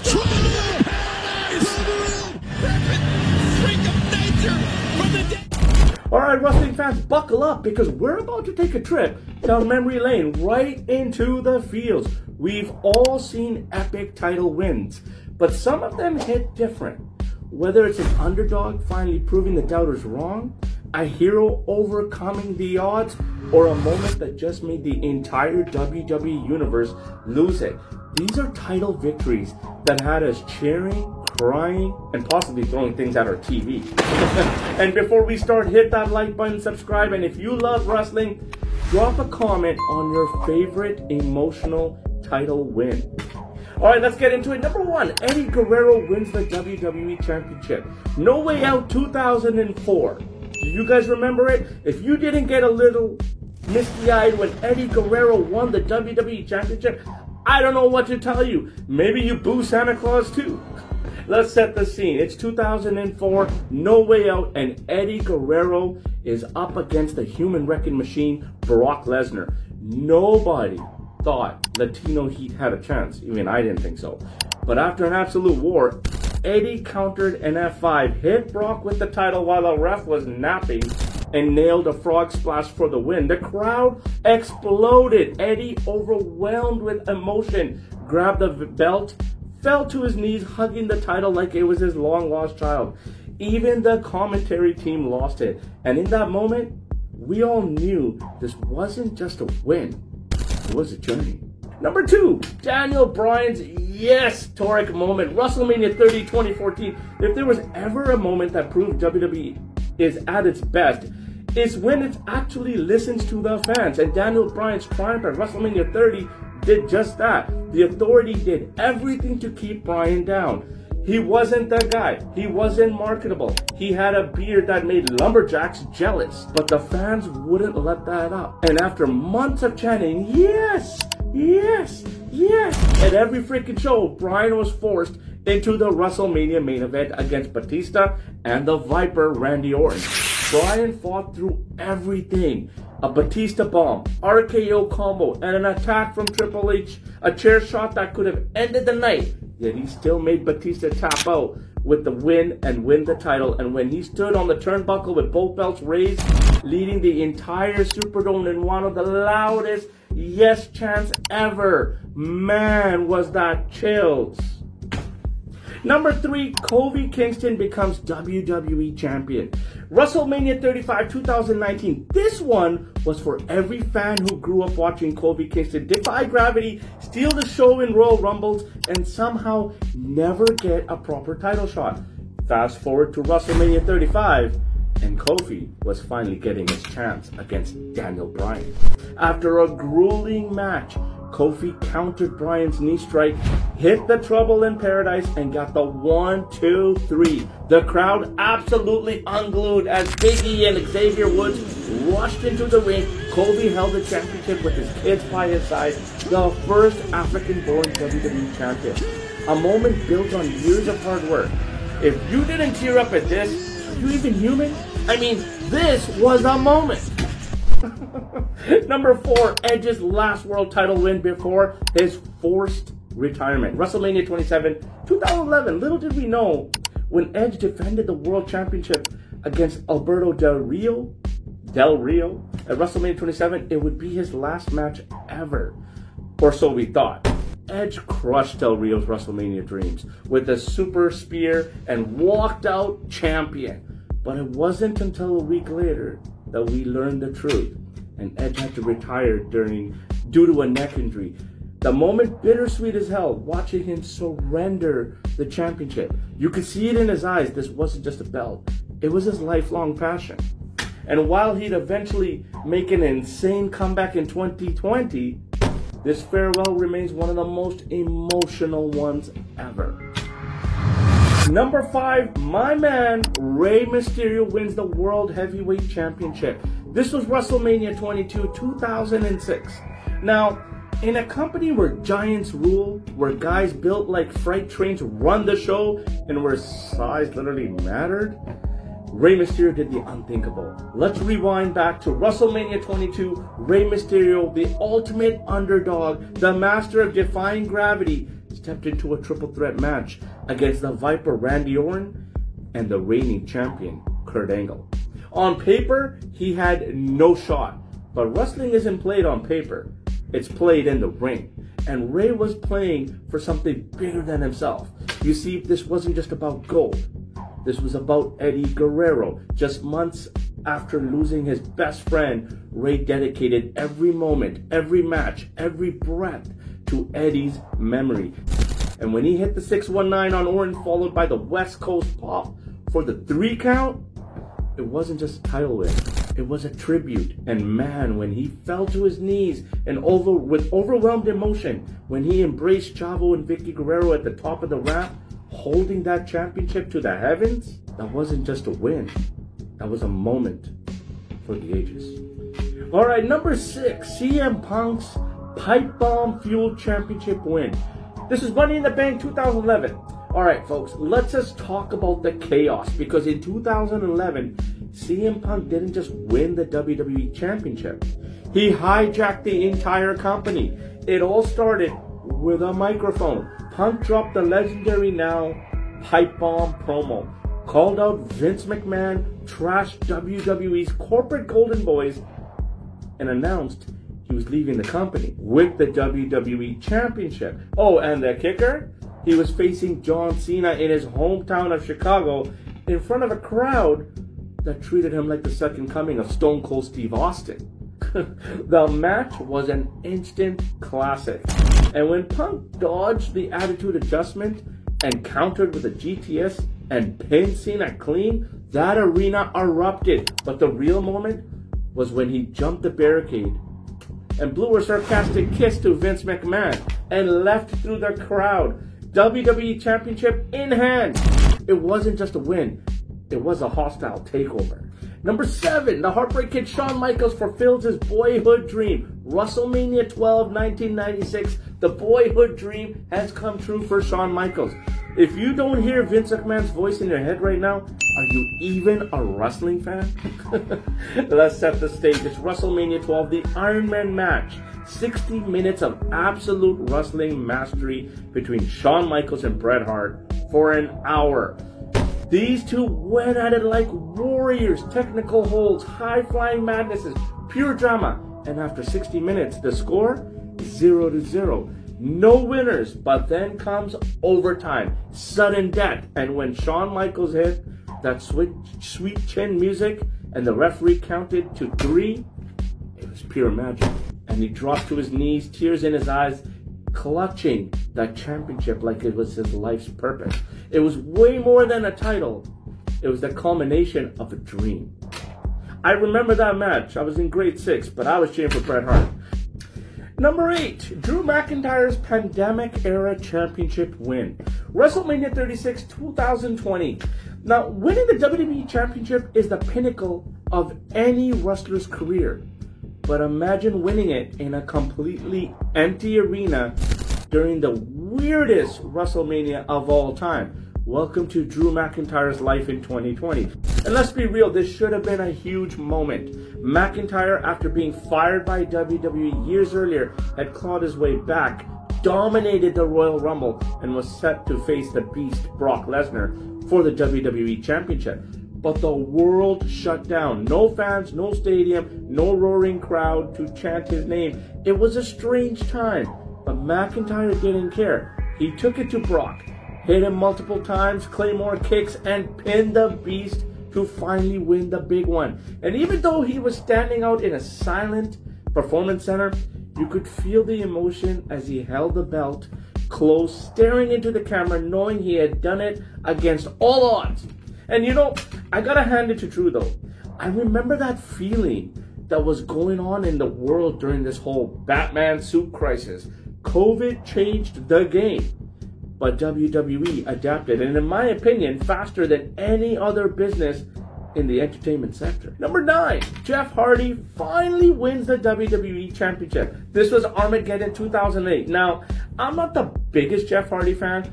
Trial Paradise! Freak of nature from the dead. Alright, wrestling fans, buckle up because we're about to take a trip down memory lane right into the fields. We've all seen epic title wins, but some of them hit different. Whether it's an underdog finally proving the doubters wrong, a hero overcoming the odds, or a moment that just made the entire WWE Universe lose it. These are title victories that had us cheering, crying, and possibly throwing things at our TV. And before we start, hit that like button, subscribe, and if you love wrestling, drop a comment on your favorite emotional title win. Alright, let's get into it. Number 1, Eddie Guerrero wins the WWE Championship. No Way Out 2004. Do you guys remember it? If you didn't get a little misty-eyed when Eddie Guerrero won the WWE Championship, I don't know what to tell you. Maybe you boo Santa Claus too. Let's set the scene. It's 2004, No Way Out, and Eddie Guerrero is up against the human wrecking machine, Brock Lesnar. Nobody thought Latino Heat had a chance. Even I didn't think so. But after an absolute war, Eddie countered an F5, hit Brock with the title while the ref was napping, and nailed a frog splash for the win. The crowd exploded. Eddie, overwhelmed with emotion, grabbed the belt, fell to his knees, hugging the title like it was his long-lost child. Even the commentary team lost it. And in that moment, we all knew this wasn't just a win. It was a journey. Number 2, Daniel Bryan's historic moment, WrestleMania 30 2014. If there was ever a moment that proved WWE is at its best, it's when it actually listens to the fans. And Daniel Bryan's triumph at WrestleMania 30 did just that. The Authority did everything to keep Bryan down. He wasn't that guy. He wasn't marketable. He had a beard that made lumberjacks jealous. But the fans wouldn't let that up. And after months of chanting, yes, yes, yes, at every freaking show, Bryan was forced into the WrestleMania main event against Batista and the Viper, Randy Orton. Bryan fought through everything. A Batista bomb, RKO combo, and an attack from Triple H, a chair shot that could have ended the night. Yet he still made Batista tap out with the win and win the title. And when he stood on the turnbuckle with both belts raised, leading the entire Superdome in one of the loudest yes chants ever, man, was that chills. Number 3, Kofi Kingston becomes WWE Champion. WrestleMania 35 2019. This one was for every fan who grew up watching Kofi Kingston defy gravity, steal the show in Royal Rumbles, and somehow never get a proper title shot. Fast forward to WrestleMania 35, and Kofi was finally getting his chance against Daniel Bryan. After a grueling match, Kofi countered Bryan's knee strike, hit the Trouble in Paradise, and got the 1, 2, 3. The crowd absolutely unglued as Big E and Xavier Woods rushed into the ring. Kofi held the championship with his kids by his side, the first African-born WWE champion. A moment built on years of hard work. If you didn't tear up at this, are you even human? I mean, this was a moment. Number 4, Edge's last world title win before his forced retirement. WrestleMania 27, 2011. Little did we know, when Edge defended the world championship against Alberto Del Rio at WrestleMania 27, it would be his last match ever. Or so we thought. Edge crushed Del Rio's WrestleMania dreams with a super spear and walked out champion. But it wasn't until a week later that we learned the truth, and Edge had to retire due to a neck injury. The moment bittersweet as hell, watching him surrender the championship. You could see it in his eyes. This wasn't just a belt. It was his lifelong passion. And while he'd eventually make an insane comeback in 2020, this farewell remains one of the most emotional ones ever. Number 5, my man, Rey Mysterio wins the World Heavyweight Championship. This was WrestleMania 22, 2006. Now, in a company where giants rule, where guys built like freight trains run the show, and where size literally mattered, Rey Mysterio did the unthinkable. Let's rewind back to WrestleMania 22, Rey Mysterio, the ultimate underdog, the master of defying gravity, stepped into a triple threat match against the Viper Randy Orton and the reigning champion Kurt Angle. On paper, he had no shot, but wrestling isn't played on paper. It's played in the ring. And Rey was playing for something bigger than himself. You see, this wasn't just about gold. This was about Eddie Guerrero. Just months after losing his best friend, Rey dedicated every moment, every match, every breath to Eddie's memory. And when he hit the 619 on Orton, followed by the West Coast pop for the 3 count, it wasn't just a title win. It was a tribute. And man, when he fell to his knees and with overwhelmed emotion, when he embraced Chavo and Vicky Guerrero at the top of the ramp, holding that championship to the heavens, that wasn't just a win. That was a moment for the ages. All right, number 6, CM Punk's Pipe Bomb Fuel Championship win. This is Money in the Bank 2011. All right, folks, let's just talk about the chaos, because in 2011, CM Punk didn't just win the WWE Championship. He hijacked the entire company. It all started with a microphone. Punk dropped the legendary now Pipe Bomb promo, called out Vince McMahon, trashed WWE's corporate golden boys, and announced he was leaving the company with the WWE Championship. Oh, and the kicker? He was facing John Cena in his hometown of Chicago in front of a crowd that treated him like the second coming of Stone Cold Steve Austin. The match was an instant classic. And when Punk dodged the attitude adjustment and countered with a GTS and pinned Cena clean, that arena erupted. But the real moment was when he jumped the barricade and blew a sarcastic kiss to Vince McMahon and left through the crowd, WWE Championship in hand. It wasn't just a win, it was a hostile takeover. Number 7, the Heartbreak Kid Shawn Michaels fulfills his boyhood dream. WrestleMania 12, 1996, the boyhood dream has come true for Shawn Michaels. If you don't hear Vince McMahon's voice in your head right now, are you even a wrestling fan? Let's set the stage. It's WrestleMania 12, the Iron Man match. 60 minutes of absolute wrestling mastery between Shawn Michaels and Bret Hart for an hour. These two went at it like warriors, technical holds, high-flying madnesses, pure drama. And after 60 minutes, the score, 0-0. No winners, but then comes overtime, sudden death. And when Shawn Michaels hit that sweet chin music and the referee counted to 3, it was pure magic. And he dropped to his knees, tears in his eyes, clutching that championship like it was his life's purpose. It was way more than a title. It was the culmination of a dream. I remember that match. I was in grade 6, but I was cheering for Bret Hart. Number 8, Drew McIntyre's pandemic-era championship win. WrestleMania 36, 2020. Now, winning the WWE Championship is the pinnacle of any wrestler's career. But imagine winning it in a completely empty arena during the weirdest WrestleMania of all time. Welcome to Drew McIntyre's life in 2020. And let's be real, this should have been a huge moment. McIntyre, after being fired by WWE years earlier, had clawed his way back, dominated the Royal Rumble, and was set to face the Beast Brock Lesnar for the WWE Championship. But the world shut down. No fans, no stadium, no roaring crowd to chant his name. It was a strange time, but McIntyre didn't care. He took it to Brock, hit him multiple times, Claymore kicks, and pinned the Beast to finally win the big one. And even though he was standing out in a silent performance center, you could feel the emotion as he held the belt close, staring into the camera, knowing he had done it against all odds. And you know, I gotta hand it to Drew though. I remember that feeling that was going on in the world during this whole Batman suit crisis. COVID changed the game, but WWE adapted, and in my opinion, faster than any other business in the entertainment sector. Number 9, Jeff Hardy finally wins the WWE Championship. This was Armageddon 2008. Now, I'm not the biggest Jeff Hardy fan,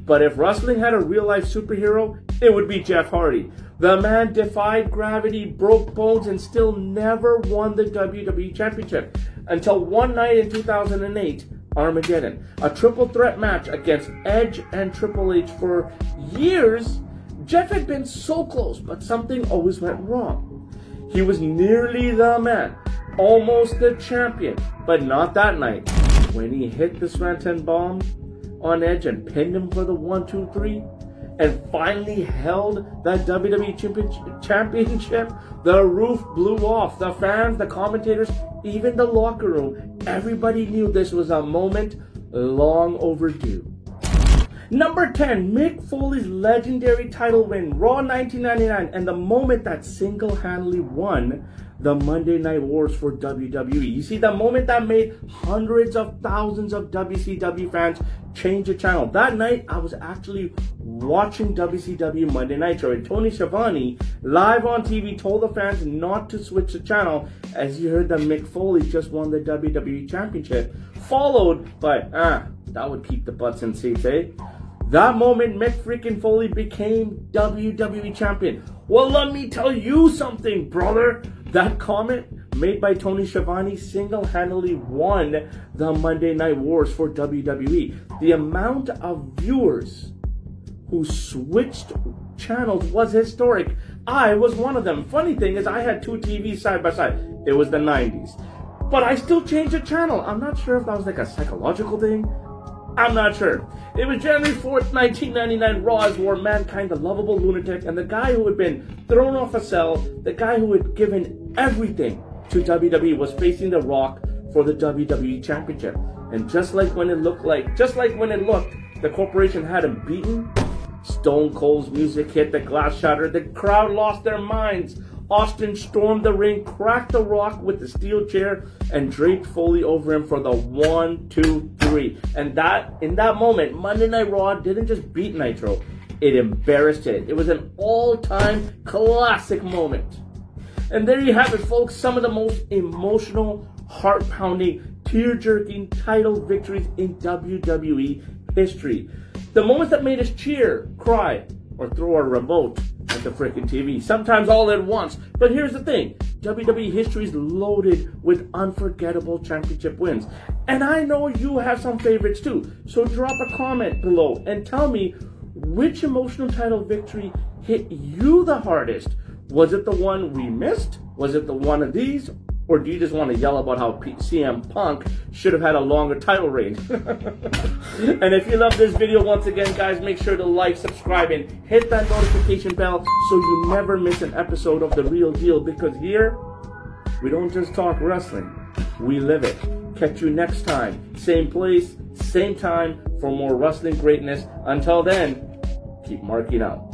but if wrestling had a real-life superhero, it would be Jeff Hardy. The man defied gravity, broke bones, and still never won the WWE Championship. Until one night in 2008, Armageddon. A triple threat match against Edge and Triple H. For years, Jeff had been so close, but something always went wrong. He was nearly the man, almost the champion, but not that night. When he hit the Swanton bomb on Edge and pinned him for the 1-2-3, and finally held that WWE Championship, the roof blew off. The fans, the commentators, even the locker room, everybody knew this was a moment long overdue. Number 10, Mick Foley's legendary title win, Raw 1999, and the moment that single-handedly won the Monday Night Wars for WWE. You see, the moment that made hundreds of thousands of WCW fans change the channel. That night, I was actually watching WCW Monday Nitro, and Tony Schiavone, live on TV, told the fans not to switch the channel as he heard that Mick Foley just won the WWE Championship, followed by, that would keep the butts in seats, eh? That moment, Mick freaking Foley became WWE Champion. Well, let me tell you something, brother. That comment made by Tony Schiavone single-handedly won the Monday Night Wars for WWE. The amount of viewers who switched channels was historic. I was one of them. Funny thing is, I had two TVs side by side. It was the 90s. But I still changed the channel. I'm not sure if that was like a psychological thing. I'm not sure. It was January 4th, 1999, Raw's War. Mankind, the lovable lunatic, and the guy who had been thrown off a cell, the guy who had given everything to WWE, was facing The Rock for the WWE Championship. And just like when it looked, the corporation had him beaten. Stone Cold's music hit, the glass shattered, the crowd lost their minds. Austin stormed the ring, cracked The Rock with the steel chair, and draped Foley over him for the 1-2-3. And in that moment, Monday Night Raw didn't just beat Nitro, it embarrassed it. It was an all-time classic moment. And there you have it, folks, some of the most emotional, heart-pounding, tear-jerking title victories in WWE history. The moments that made us cheer, cry, or throw our remote at the freaking TV, sometimes all at once. But here's the thing, WWE history is loaded with unforgettable championship wins. And I know you have some favorites too. So drop a comment below and tell me which emotional title victory hit you the hardest. Was it the one we missed? Was it the one of these? Or do you just want to yell about how CM Punk should have had a longer title reign? And if you love this video, once again, guys, make sure to like, subscribe, and hit that notification bell so you never miss an episode of The Real Deal. Because here, we don't just talk wrestling, we live it. Catch you next time. Same place, same time for more wrestling greatness. Until then, keep marking out.